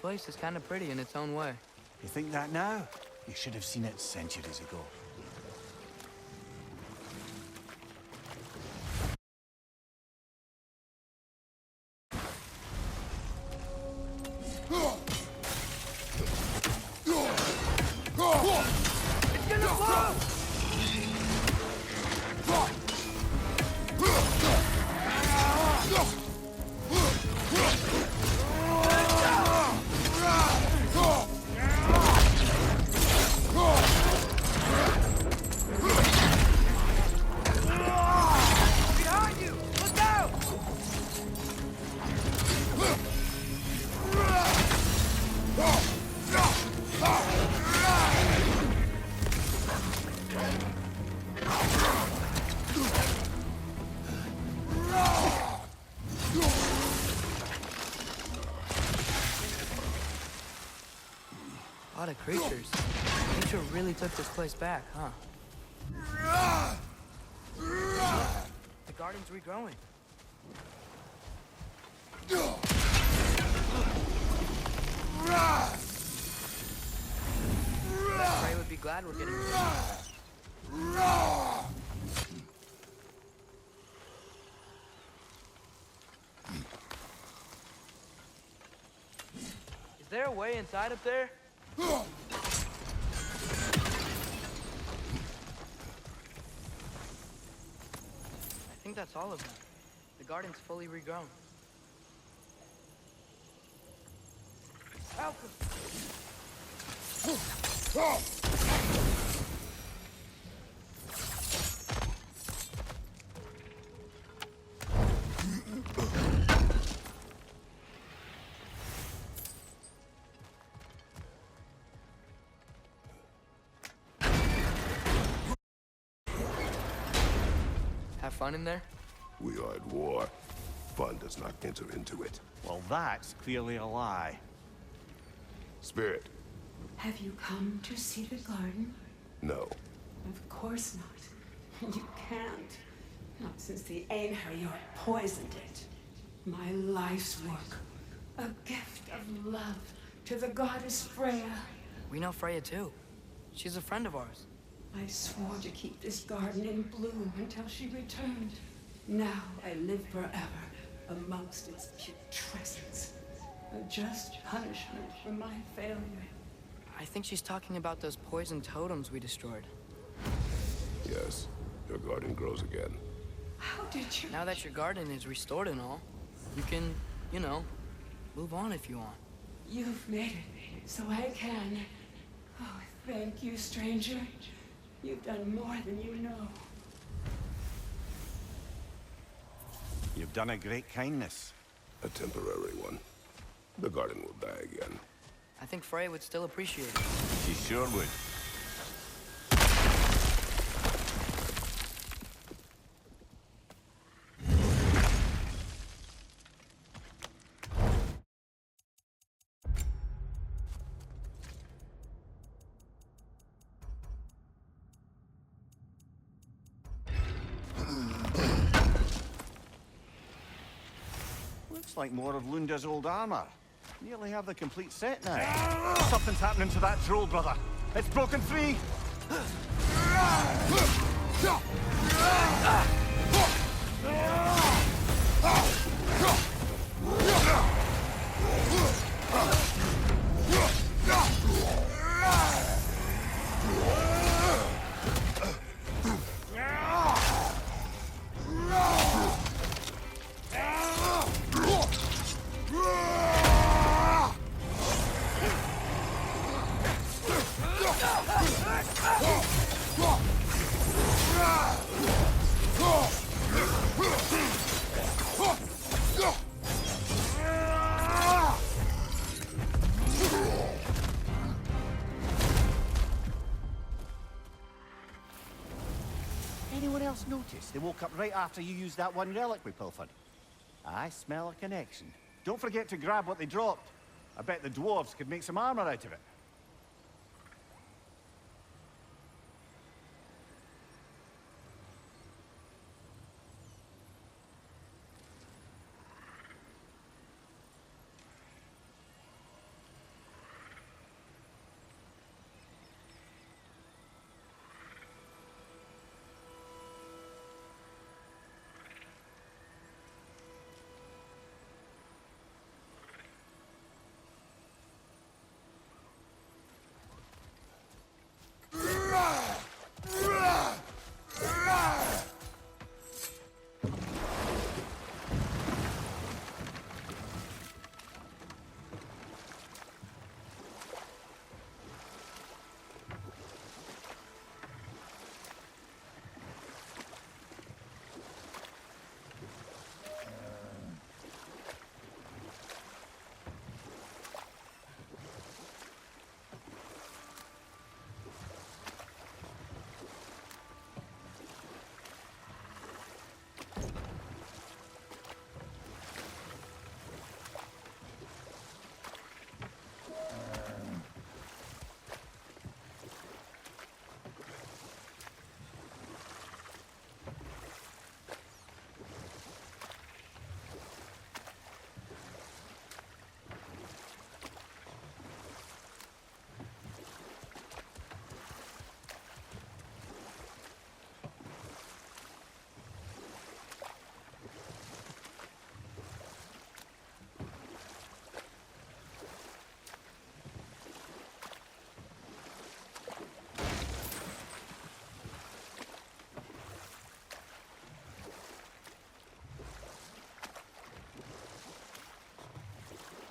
place is kind of pretty in its own way. You think that now? You should have seen it centuries ago. A lot of creatures. Nature really took this place back, huh? The garden's regrowing. Ray would be glad we're getting rid of it. Is there a way inside up there? I think that's all of them. The garden's fully regrown. Help him! Have fun in there? We are at war. Fun does not enter into it. Well, that's clearly a lie. Spirit. Have you come to see the garden? No. Of course not. You can't. Not since the Einherjar poisoned it. My life's work. A gift of love to the goddess Freya. We know Freya too. She's a friend of ours. I swore to keep this garden in bloom until she returned. Now I live forever amongst its putrescence. A just punishment for my failure. I think she's talking about those poison totems we destroyed. Yes, your garden grows again. How did you... Now that your garden is restored and all, you can, you know, move on if you want. You've made it so I can. Oh, thank you, stranger. You've done more than you know. You've done a great kindness. A temporary one. The garden will die again. I think Freya would still appreciate it. She sure would. Looks like more of Lunda's old armor. Nearly have the complete set now. Something's happening to that troll, brother. It's broken free! Anyone else notice they woke up right after you used that one relic we pilfered? I smell a connection. Don't forget to grab what they dropped. I bet the dwarves could make some armor out of it.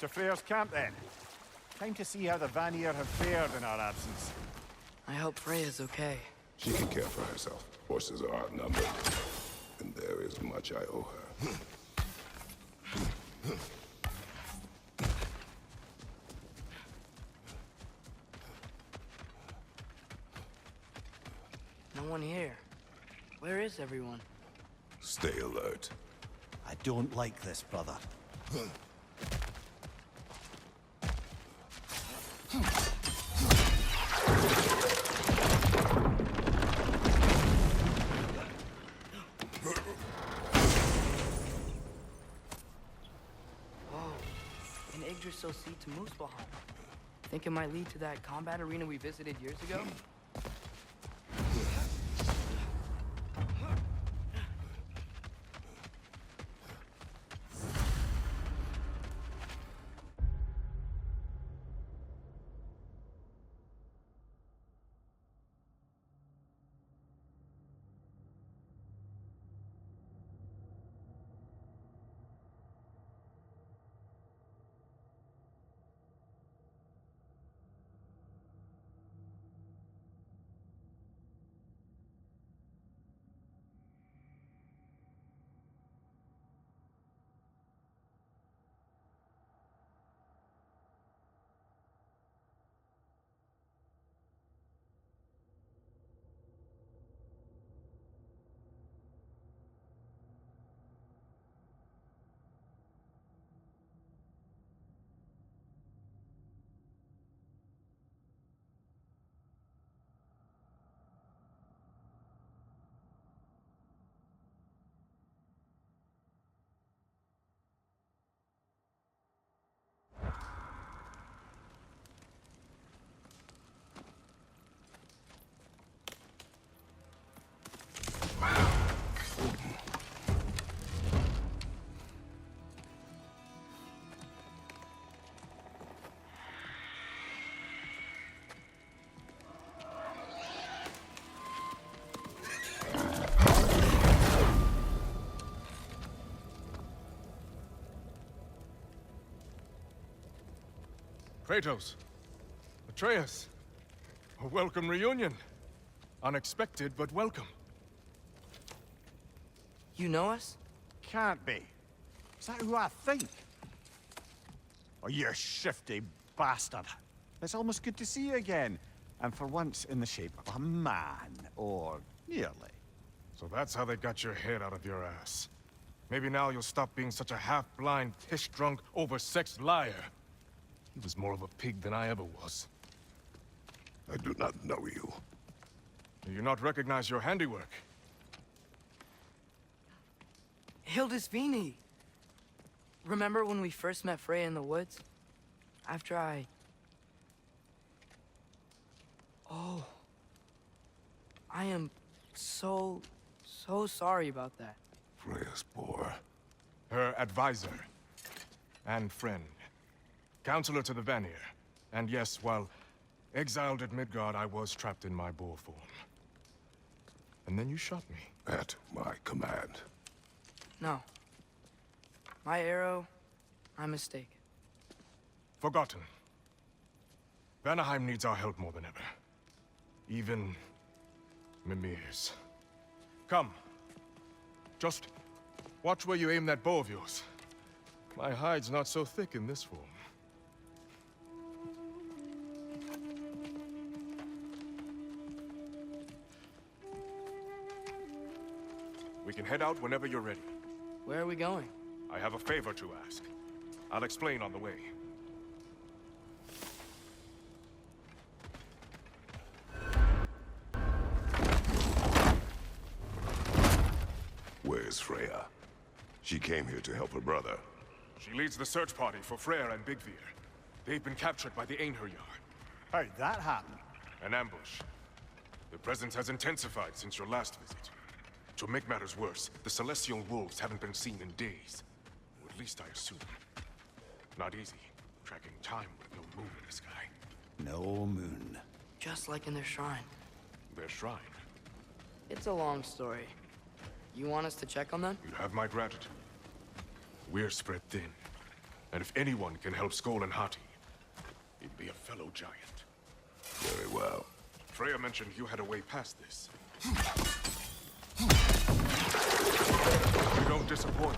Off to Freyr's camp then. Time to see how the Vanir have fared in our absence. I hope Freya's okay. She can care for herself. Horses are outnumbered. And there is much I owe her. No one here. Where is everyone? Stay alert. I don't like this, brother. Whoa, an Yggdrasil seat to Muspelheim. Think it might lead to that combat arena we visited years ago? Kratos, Atreus, a welcome reunion. Unexpected, but welcome. You know us? Can't be. Is that who I think? Oh, you shifty bastard. It's almost good to see you again. And for once in the shape of a man, or nearly. So that's how they got your head out of your ass. Maybe now you'll stop being such a half-blind, piss-drunk, oversexed liar. He was more of a pig than I ever was. I do not know you. Do you not recognize your handiwork? Hildisvini! Remember when we first met Freya in the woods? After I... Oh. I am so sorry about that. Freya's poor. Her advisor. And friend. Counselor to the Vanir. And yes, while exiled at Midgard, I was trapped in my boar form. And then you shot me. At my command. No. My arrow, my mistake. Forgotten. Vanaheim needs our help more than ever. Even Mimir's. Come. Just watch where you aim that bow of yours. My hide's not so thick in this form. We can head out whenever you're ready. Where are we going? I have a favor to ask. I'll explain on the way. Where's Freya? She came here to help her brother. She leads the search party for Freyr and Bigvir. They've been captured by the Einherjar. How'd that happen? An ambush. The presence has intensified since your last visit. To make matters worse, the Celestial Wolves haven't been seen in days. Or at least I assume. Not easy, tracking time with no moon in the sky. No moon. Just like in their shrine. Their shrine. It's a long story. You want us to check on them? You have my gratitude. We're spread thin. And if anyone can help Skoll and Hati, he'd be a fellow giant. Very well. Freya mentioned you had a way past this. You don't disappoint.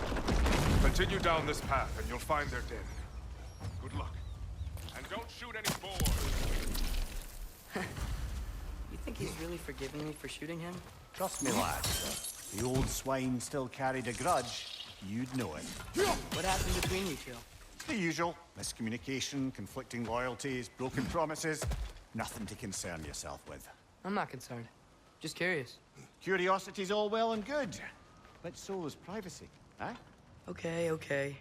Continue down this path and you'll find their dead. Good luck. And don't shoot any boars! You think he's really forgiving me for shooting him? Trust me, lad. The old swine still carried a grudge. You'd know it. What happened between you two? The usual. Miscommunication, conflicting loyalties, broken promises. Nothing to concern yourself with. I'm not concerned. Just curious. Curiosity's all well and good. But so is privacy, eh? Okay, okay.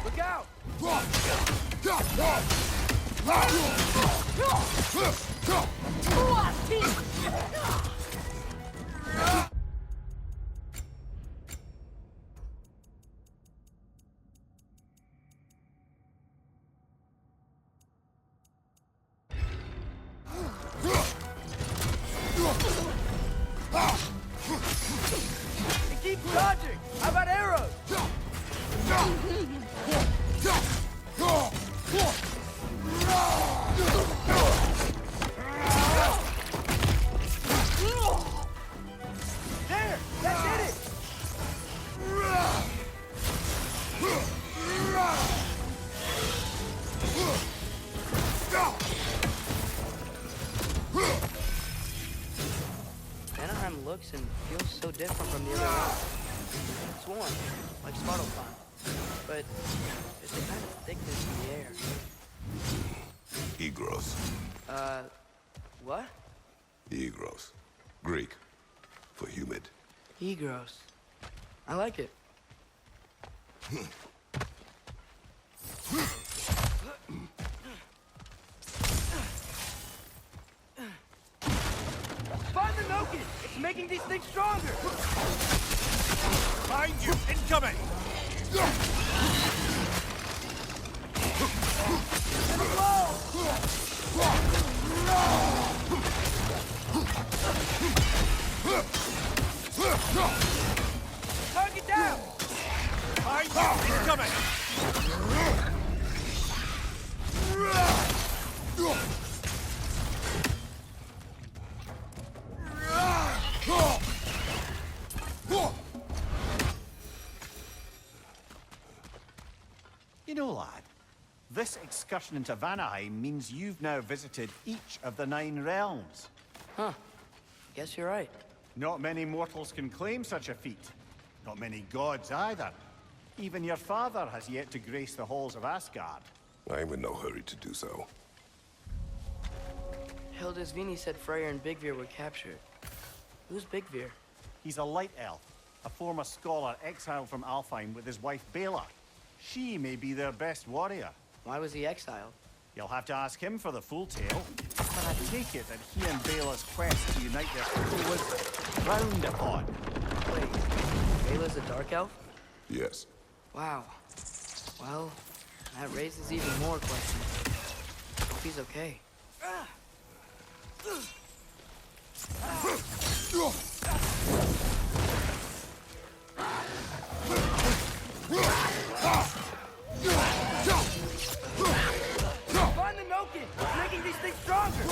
Look out! It keeps dodging! How about arrows? There! That did it! Anaheim looks and feels so different from the other ones. It's warm, like Svartalfheim, but there's a kind of thickness in the air. Egros. What? Egros. Greek. For humid. Egros. I like it. Find the Noken! It's making these things stronger! Behind you! Incoming! Target down! Behind you! Incoming! You know, lad, this excursion into Vanaheim means you've now visited each of the 9 realms. Huh. Guess you're right. Not many mortals can claim such a feat. Not many gods either. Even your father has yet to grace the halls of Asgard. I'm in no hurry to do so. Hildisvini said Freyr and Bigvir were captured. Who's Bigvir? He's a light elf, a former scholar exiled from Alfheim with his wife Bela. She may be their best warrior. Why was he exiled? You'll have to ask him for the full tale. But I take it that he and Bela's quest to unite their people was frowned upon. Wait, Bela's a dark elf? Yes. Wow. Well, that raises even more questions. Hope he's okay. Find the Noken! It's making these things stronger!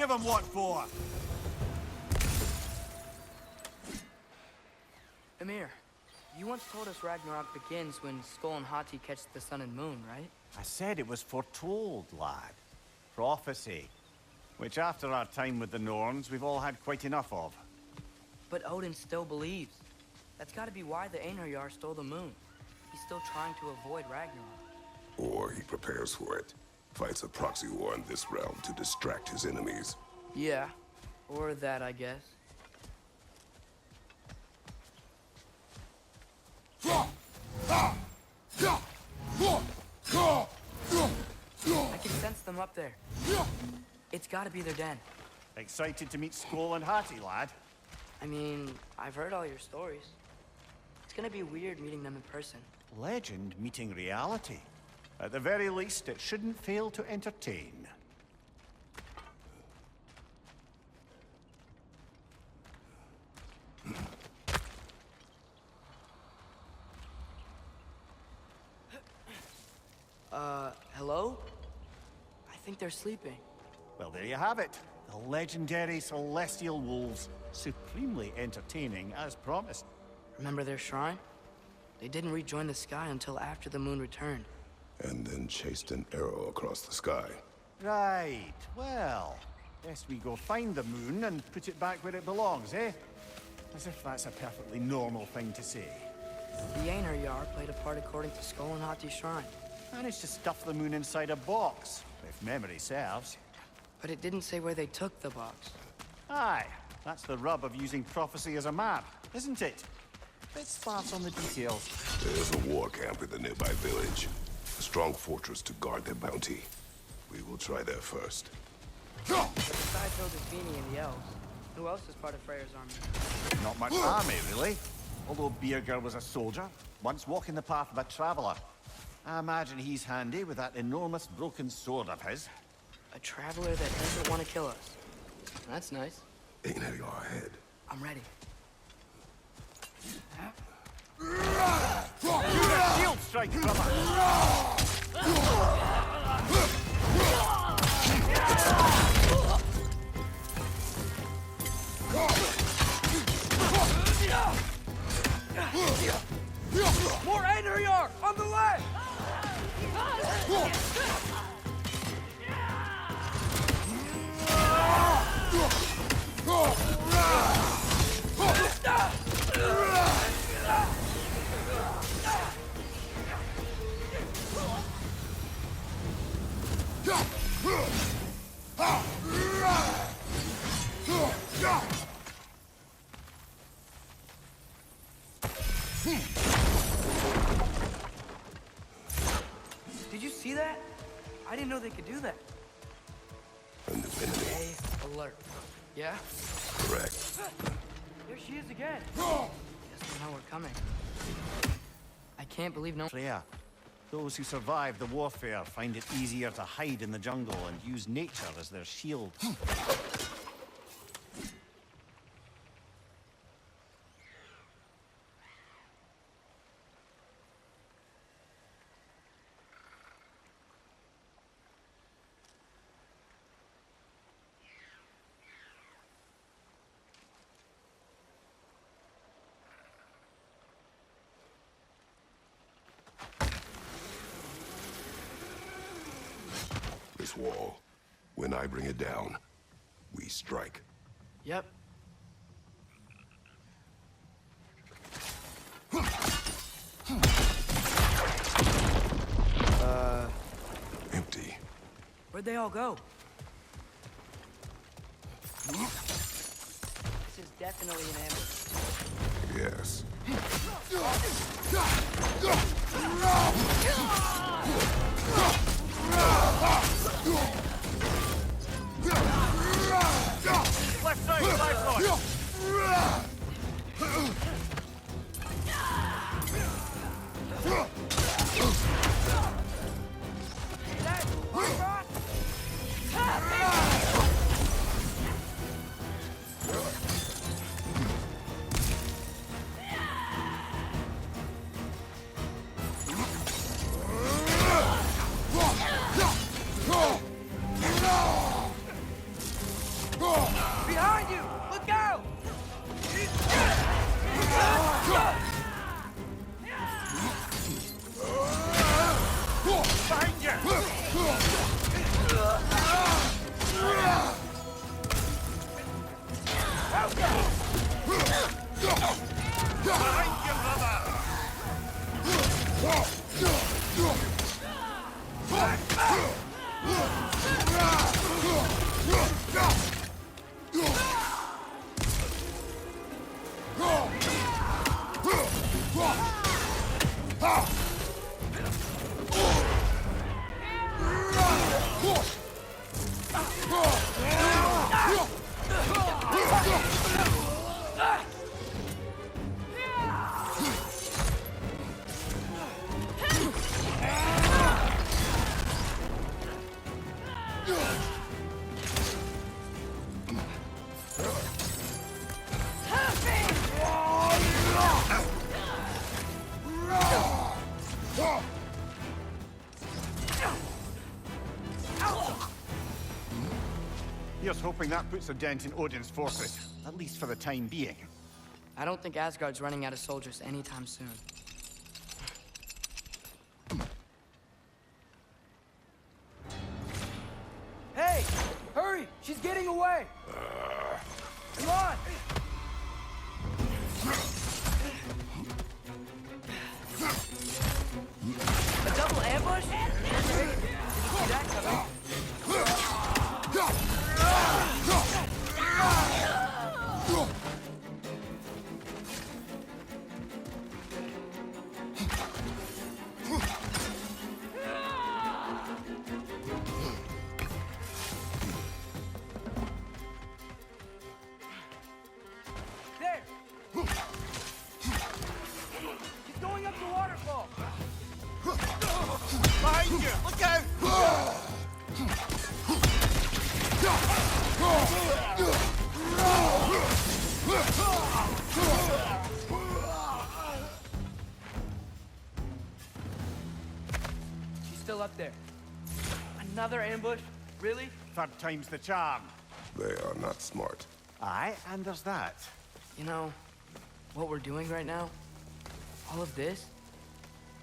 give him what for? Emir, you once told us Ragnarok begins when Skull and Hati catch the sun and moon, right? I said it was foretold, lad. Prophecy. Which after our time with the Norns, we've all had quite enough of. But Odin still believes. That's gotta be why the Einherjar stole the moon. He's still trying to avoid Ragnarok. Or he prepares for it. Fights a proxy war in this realm to distract his enemies. Yeah, or that, I guess. I can sense them up there. It's gotta be their den. Excited to meet Skull and Hati, lad? I mean, I've heard all your stories. It's gonna be weird meeting them in person. Legend meeting reality. At the very least, it shouldn't fail to entertain. Hello? I think they're sleeping. Well, there you have it. The legendary celestial wolves. Supremely entertaining, as promised. Remember their shrine? They didn't rejoin the sky until after the moon returned. And then chased an arrow across the sky. Right. Well, best we go find the moon and put it back where it belongs, eh? As if that's a perfectly normal thing to say. The Einherjar played a part according to Skull and Hati's shrine. Managed to stuff the moon inside a box, if memory serves. But it didn't say where they took the box. Aye, that's the rub of using prophecy as a map, isn't it? Bit sparse on the details. There's a war camp in the nearby village. A strong fortress to guard their bounty. We will try there first. Besides Hildisvini and the elves, who else is part of Freyr's army? Not much army, really. Although Birger was a soldier, once walking the path of a traveler. I imagine he's handy with that enormous broken sword of his. A traveler that doesn't want to kill us. That's nice. Einherjar ahead. I'm ready. Shield strike, brother! More Einherjar! On the left! Did you see that? I didn't know they could do that. A new enemy. Stay alert. Yeah? Correct. There she is again. Guess they know we're coming. I can't believe no. Freya, those who survive the warfare find it easier to hide in the jungle and use nature as their shield. This wall. When I bring it down, we strike. Yep. Empty. Where'd they all go? This is definitely an ambush. Yes. Left side, left side! Here's hoping that puts a dent in Odin's forces, at least for the time being. I don't think Asgard's running out of soldiers anytime soon. Hey! Hurry! She's getting away! Come on! A double ambush? Did you see that coming? There! She's going up the waterfall! Behind you! Look out! She's still up there. Another ambush? Really? Third time's the charm. They are not smart. Aye, and there's that. You know, what we're doing right now, all of this,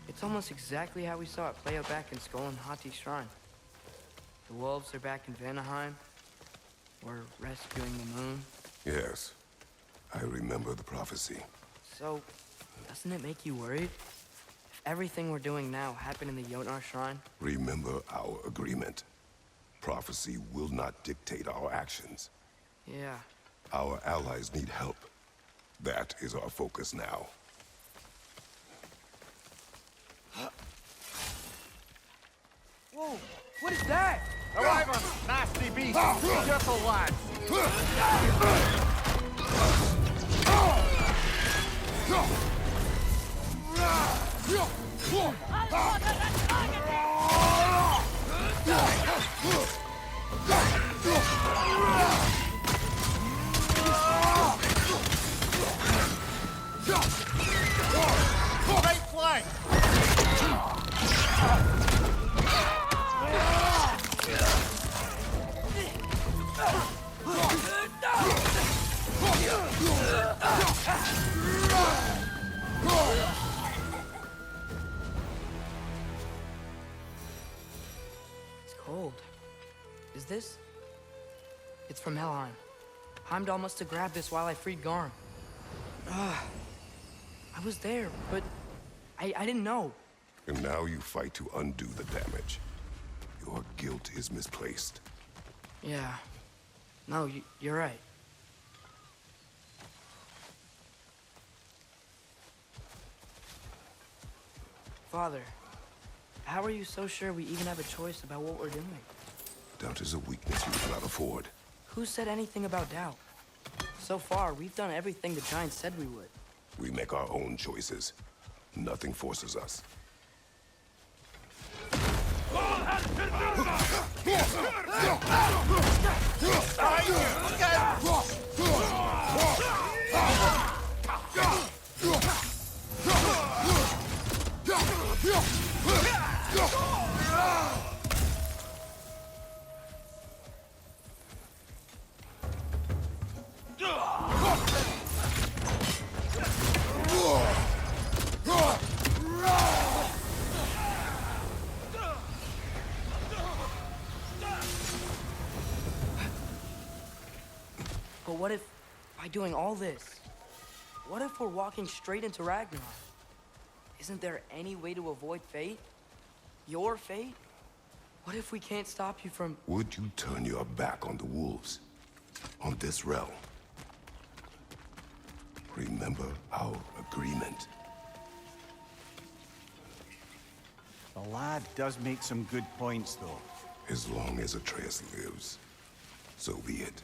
it's almost exactly how we saw it play out back in Skull and Hati's shrine. The wolves are back in Vanaheim. We're rescuing the moon. Yes, I remember the prophecy. So, doesn't it make you worried? If everything we're doing now happened in the Jotnar shrine? Remember our agreement. Prophecy will not dictate our actions. Yeah. Our allies need help. That is our focus now. Whoa, what is that? However, nasty beast! Careful, lads! Right flank! It's cold. Is this? It's from Helheim. Heimdall must have grabbed this while I freed Garm. I was there, but I didn't know. And now you fight to undo the damage. Your guilt is misplaced. Yeah. No, you're right. Father, how are you so sure we even have a choice about what we're doing? Doubt is a weakness we cannot afford. Who said anything about doubt? So far, we've done everything the Giants said we would. We make our own choices. Nothing forces us. But what if, by doing all this, what if we're walking straight into Ragnarok? Isn't there any way to avoid fate? Your fate? What if we can't stop you from... Would you turn your back on the wolves? On this realm? Remember our agreement. The lad does make some good points, though. As long as Atreus lives, so be it.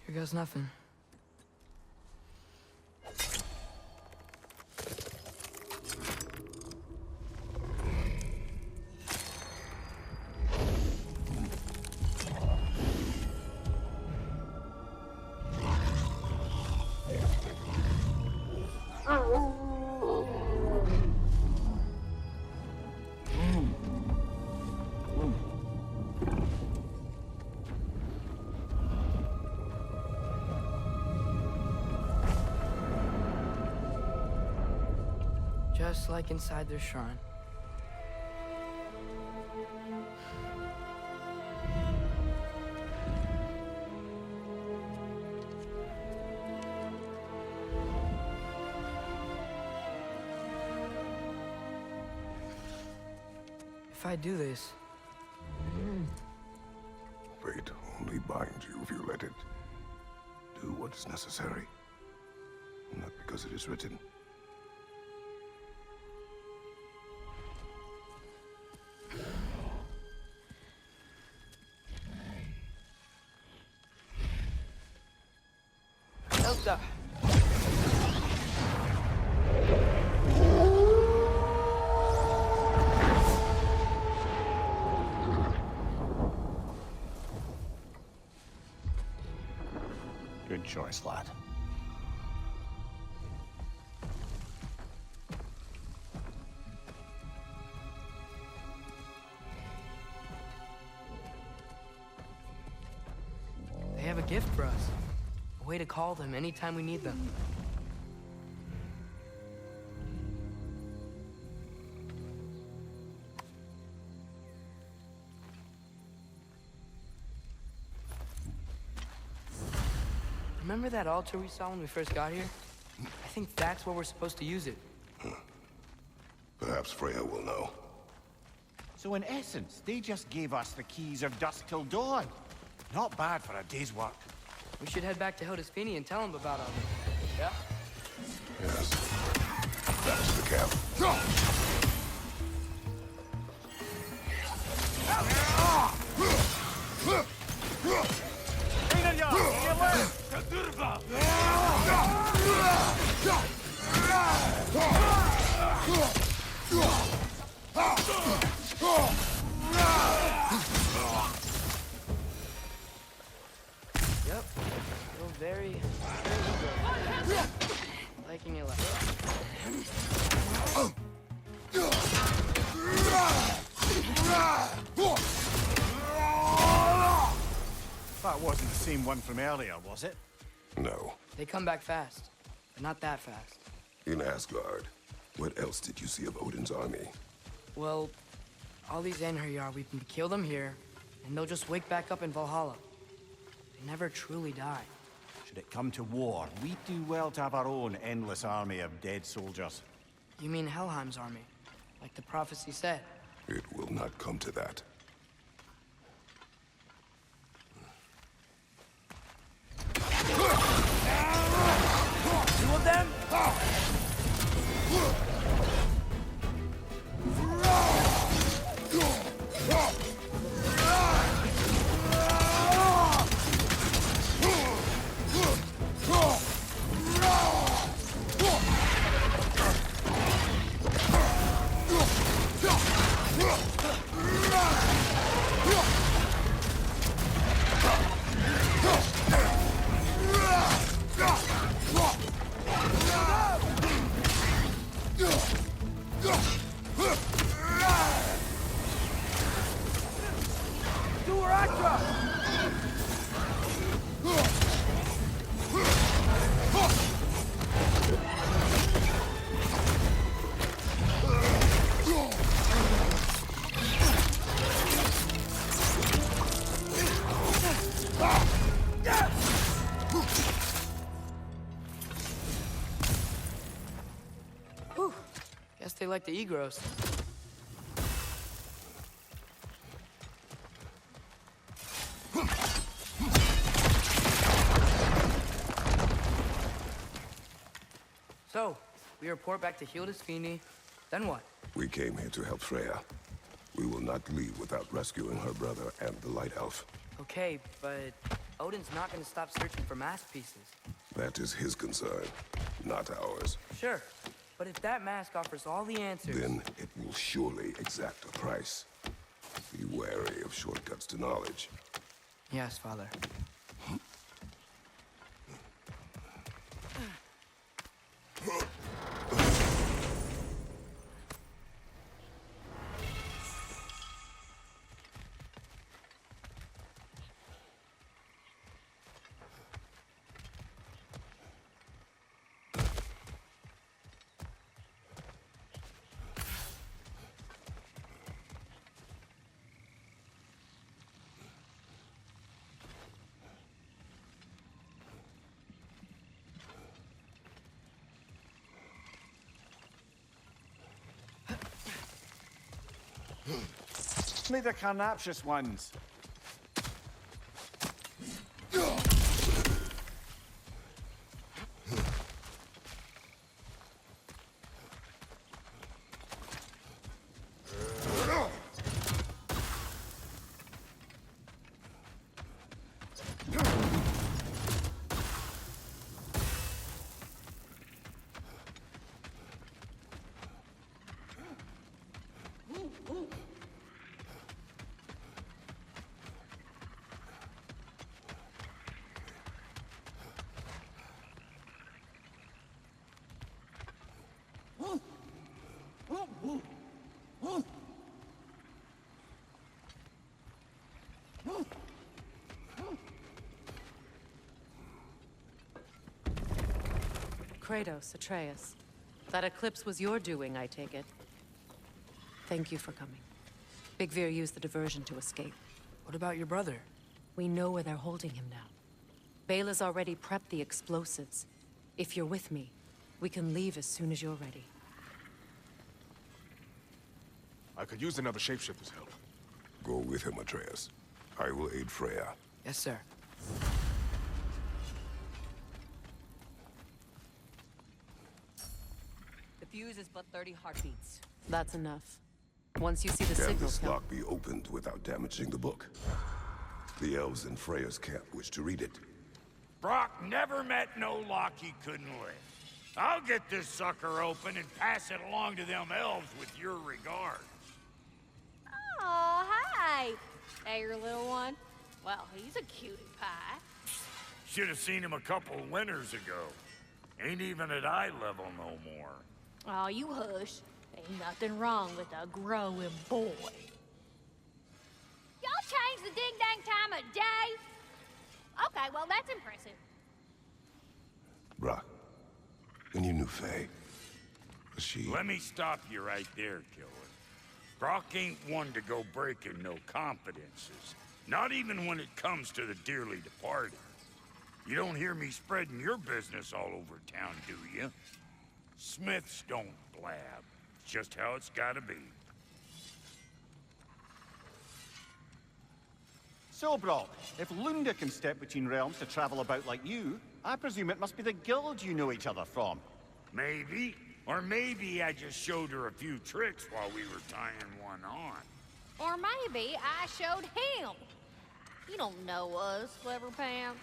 Here goes nothing. Just like inside their shrine. If I do this, Fate only binds you if you let it. Do what is necessary. Not because it is written. Elsa! Good choice, lad. They have a gift for us. A way to call them anytime we need them. Remember that altar we saw when we first got here? I think that's where we're supposed to use it. Perhaps Freya will know. So in essence, they just gave us the keys of dusk till dawn. Not bad for a day's work. We should head back to Hildesfini and tell him about all this. Yeah? Yes. Back to the camp. Yep. Still very good. Liking it like That wasn't the same one from earlier, was it? No. They come back fast, but not that fast. In Asgard, what else did you see of Odin's army? Well, all these Einherjar, we can kill them here, and they'll just wake back up in Valhalla. They never truly die. Should it come to war, we'd do well to have our own endless army of dead soldiers. You mean Helheim's army, like the prophecy said? It will not come to that. Two of them? they like to eat gross. So, we report back to Hildisvini, then what? We came here to help Freya. We will not leave without rescuing her brother and the Light Elf. Okay, but Odin's not gonna stop searching for masterpieces. That is his concern, not ours. Sure, but if that mask offers all the answers... Then it will surely exact a price. Be wary of shortcuts to knowledge. Yes, Father. Only the carnivorous ones. Kratos, Atreus. That eclipse was your doing, I take it. Thank you for coming. Big Veer used the diversion to escape. What about your brother? We know where they're holding him now. Bela's already prepped the explosives. If you're with me, we can leave as soon as you're ready. I could use another shapeshifter's help. Go with him, Atreus. I will aid Freya. Yes, sir. The fuse is but 30 heartbeats. That's enough. Once you see the Can signal this count... lock be opened without damaging the book? The elves in Freya's camp wish to read it. Brock never met no lock he couldn't lift. I'll get this sucker open and pass it along to them elves with your regards. Oh, hi! Hey, your little one. Well, he's a cutie pie. Should have seen him a couple winters ago. Ain't even at eye level no more. Oh, you hush. Ain't nothing wrong with a growing boy. Y'all changed the ding-dang time of day? Okay, well, that's impressive. Brock, when you knew Faye, was she... Let me stop you right there, killer. Brock ain't one to go breaking no confidences. Not even when it comes to the dearly departed. You don't hear me spreading your business all over town, do you? Smiths don't blab. It's just how it's gotta be. So, Brock, if Lunda can step between realms to travel about like you, I presume it must be the guild you know each other from. Maybe. Or maybe I just showed her a few tricks while we were tying one on. Or maybe I showed him. You don't know us, Clever Pants.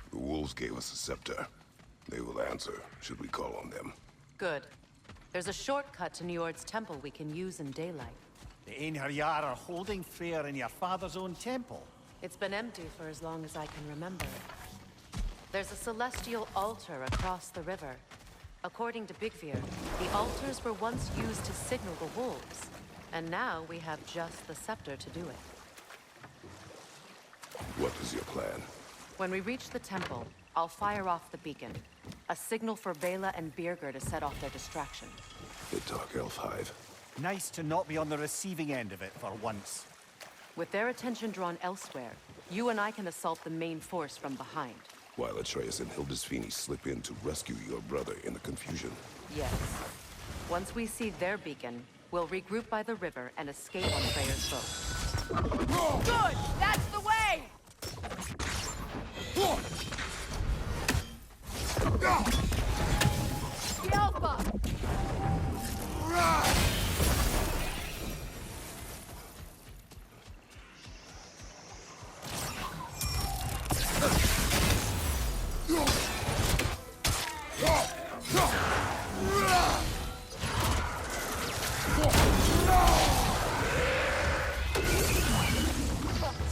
The wolves gave us a scepter. They will answer, should we call on them. Good. There's a shortcut to Njord's temple we can use in daylight. The Einherjar are holding Freyr in your father's own temple. It's been empty for as long as I can remember. There's a celestial altar across the river. According to Bigvir, the altars were once used to signal the wolves, and now we have just the scepter to do it. What is your plan? When we reach the temple, I'll fire off the beacon. A signal for Bela and Birger to set off their distraction. The Dark Elf Hive. Nice to not be on the receiving end of it for once. With their attention drawn elsewhere, you and I can assault the main force from behind. While Atreus and Hildisvini slip in to rescue your brother in the confusion. Yes. Once we see their beacon, we'll regroup by the river and escape on Freyr's boat. Good! That's the way! The Alpha!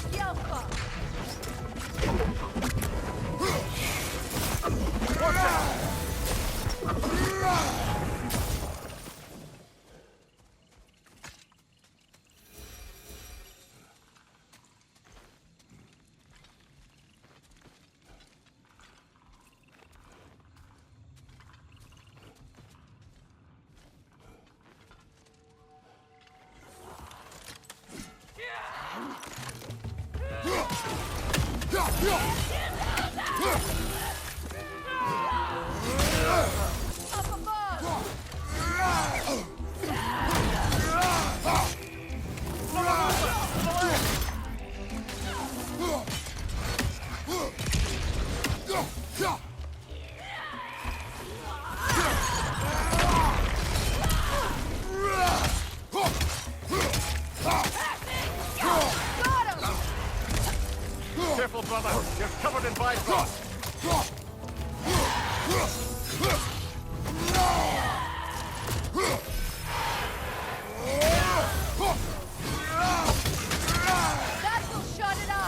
The Alpha! Up above! Got him! Careful, brother. You're covered in Bifrost. That will shut it up!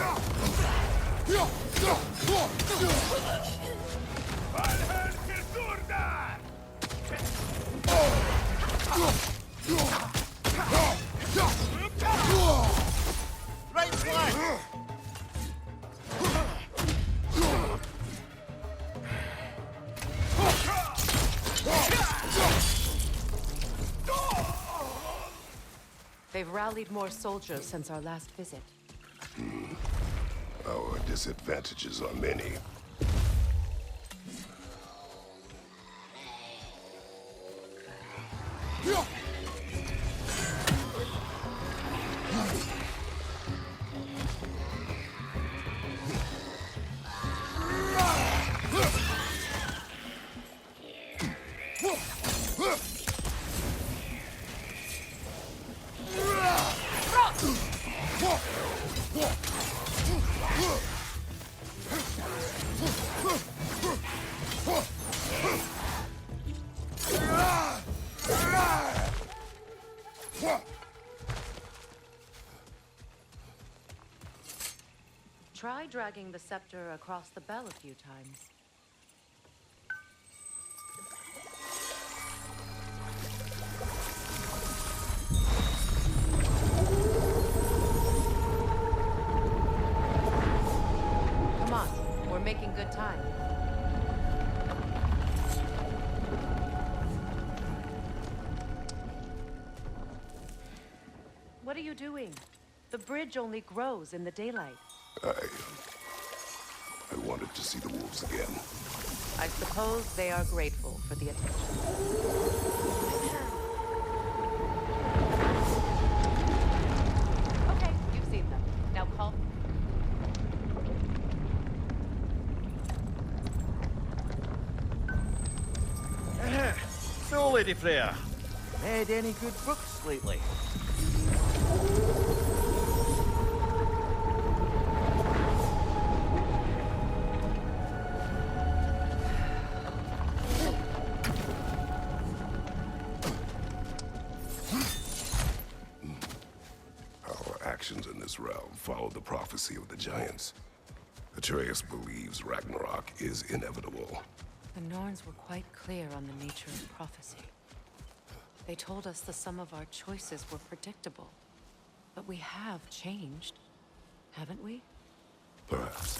Right flank! They've rallied more soldiers since our last visit. Our disadvantages are many. Try dragging the scepter across the bell a few times. Come on, we're making good time. What are you doing? The bridge only grows in the daylight. I wanted to see the wolves again. I suppose they are grateful for the attention. Okay, you've seen them. Now call. So, Lady Freya, read any good books lately? Our actions in this realm follow the prophecy of the giants. Atreus believes Ragnarok is inevitable. The Norns were quite clear on the nature of prophecy. They told us the sum of our choices were predictable. But we have changed, haven't we? Perhaps.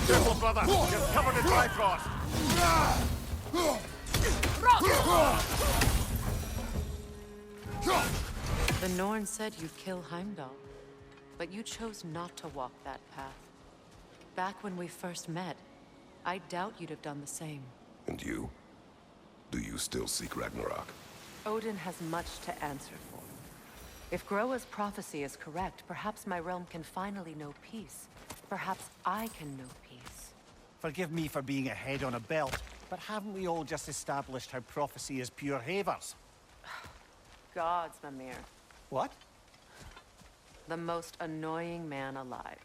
Careful, brother! You're covered in Bifrost! The Norn said you'd kill Heimdall, but you chose not to walk that path. Back when we first met, I doubt you'd have done the same. And you? Do you still seek Ragnarok? Odin has much to answer for. If Groa's prophecy is correct, perhaps my realm can finally know peace. Perhaps I can know peace. Forgive me for being a head on a belt, but haven't we all just established how prophecy is pure havers? Gods, Mimir. What? The most annoying man alive.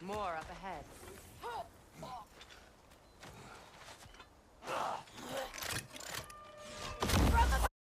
More up ahead.